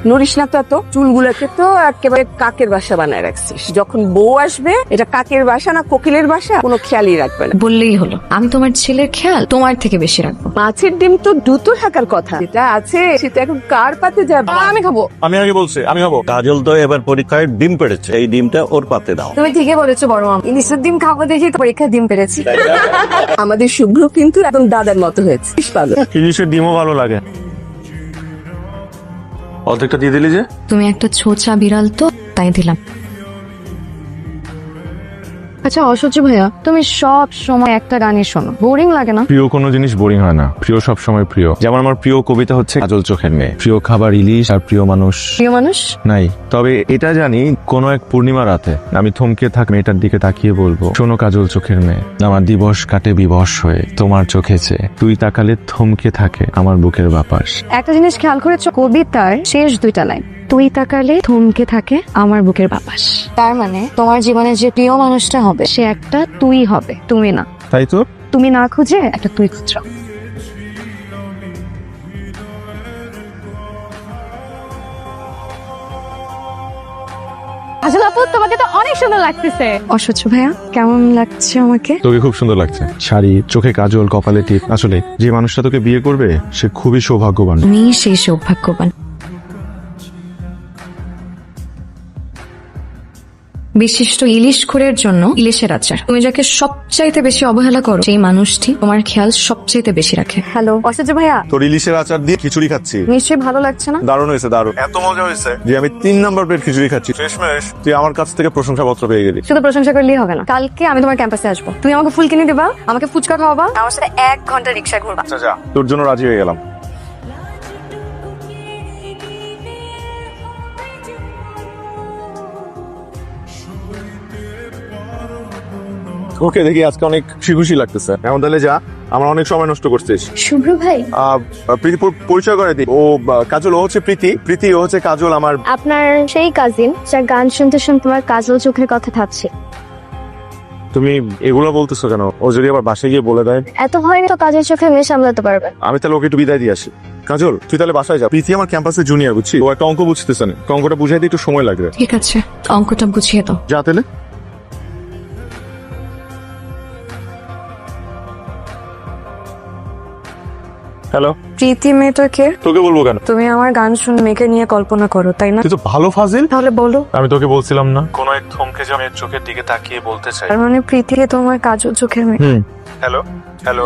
নড়িস না তো এত। চুলগুলোকে তো একেবারে কাকের বাসা বানায় রাখছিস। যখন বউ আসবে এটা কাকের বাসা না কোকিলের বাসা কোনো খেয়ালই রাখবে না। বললেই হলো, আমি তোমার ছেলের খেয়াল তোমার থেকে বেশি রাখবো। মাছের ডিম তো দ্রুত থাকার কথা, যেটা আছে সেটা এখন কার পাতে যাবে? আমি খাবো। আমি আগে বলছি আমি খাবো। কাজল তো এবার পরীক্ষায় ডিম পেড়েছে, এই ডিমটা ওর পাতে দাও। তুমি ঠিকই বলেছো বড় মাম, ইলিশের ডিম খাবো দেখি পরীক্ষায় ডিম পেরেছি। আমাদের শুভ্র কিন্তু একদম দাদার মতো হয়েছে। পাগল। ইলিশের ডিমও ভালো লাগে। অর্ধেকটা দিয়ে দিলি যে? তুমি একটা ছোচা বিড়াল তো, তাই দিলাম। আচ্ছা অসহ্য ভাইয়া, তুমি সব সময় একটা গানই শোনো, বোরিং লাগে না? প্রিয় কোনো জিনিস বোরিং হয় না, প্রিয় সব সময় প্রিয়। যেমন আমার প্রিয় কবিতা হচ্ছে কাজল চোখের মেয়ে, প্রিয় খাবার ইলিশ, আর প্রিয় মানুষ প্রিয় মানুষ নাই। তবে এটা জানি, কোনো এক পূর্ণিমা রাতে আমি থমকে থাক মেয়েটার দিকে তাকিয়ে বলবো, শোনো কাজল চোখের মেয়ে, আমার দিবস কাটে বিবশ হয়ে তোমার চোখে চেয়ে, তুই তাকালে থমকে থাকে আমার বুকের বাপাস। একটা জিনিস খেয়াল করেছো, কবিতার শেষ দুইটা লাইন, তুই তাকালে থমকে থাকে আমার বুকের বাপাস। তার মানে তোমার জীবনে যে প্রিয় মানুষটা হবে সে একটা তুই হবে, তুমি না। তাই তো? তুমি না খুঁজে একটা তুই খুঁজছো। আসলে আপু তোমাকে তো অনেক সুন্দর লাগতেছে। অসহ্য ভাইয়া, কেমন লাগছে আমাকে? তোকে খুব সুন্দর লাগছে, শাড়ি, চোখে কাজল, কপালে টিপ। আসলে যে মানুষটা তোকে বিয়ে করবে সে খুবই সৌভাগ্যবান। তুমি সেই সৌভাগ্যবান। বিশিষ্ট ইলিশ খোরের জন্য ইলিশের আচার। তুমি যাকে সবচাইতে বেশি অবহেলা করো সেই মানুষটি তোমার খেয়াল সবচাইতে বেশি রাখে। হ্যালো অসহ্য ভাইয়া, তোর ইলিশের আচার দিয়ে খিচুড়ি খাচ্ছি। নিশ্চয়ই ভালো লাগছে না? দারুণ হয়েছে, দারুণ। এত মজা হয়েছে যে আমি 3 নাম্বার প্লেট খিচুড়ি খাচ্ছি। শেষমেশ তুই আমার কাছ থেকে প্রশংসাপত্র পেয়ে গেলি। শুধু প্রশংসা করলেই হবে না, কালকে আমি তোমার ক্যাম্পাসে আসবো, তুমি আমাকে ফুল কিনে দিবা, আমাকে ফুচকা খাওয়াবা, আমার সাথে 1 ঘন্টা রিক্সায় ঘুরবা। আচ্ছা যা, তোর জন্য রাজি হয়ে গেলাম। ওকে, দেখি আজকে অনেক খুশি খুশি লাগতেছে। এখন তাহলে যা, আমার অনেক সময় নষ্ট করছিস। শুভ্র ভাই, প্রীতি পরিচয় করে দিই। ও কাজল, ও হচ্ছে প্রীতি, ও হচ্ছে কাজল আমার। আপনার সেই কাজিন যার গান শুনতে শুনতে তোমার কাজল চোখের কথা থাকছে। তুমি এগুলো বলতেছো কেন? ও যদি আবার বাসায় গিয়ে বলে দেয়? এত ভয় তো কাজের চোখে মেয়ে সামলাতে পারবে। আমি তাহলে ওকে একটু বিদায় দিয়ে আসি। কাজল, তুই তাহলে বাসায় যা। প্রীতি আমার ক্যাম্পাসে জুনিয়র, বুঝছি? ও একটা অঙ্ক বুঝতেছে না, অঙ্কটা বুঝাই দিতে একটু সময় লাগবে। ঠিক আছে, অঙ্কটা বুঝিয়ে দাও। যা তাহলে। হ্যালো, প্রীতি মেয়েটাকে? তোকে বলবো কেন? তুমি আমার গান শুনে মেয়েকে নিয়ে কল্পনা করো, তাই না? তুই তো ভালো ফাজিল। তাহলে বলো। আমি তোকে বলছিলাম না, কোনো এক থমকে যা মেয়ের চোখের দিকে তাকিয়ে বলতে চাই। তার মানে প্রীতি তোমার কাজল চোখের মেয়ে। Hello hello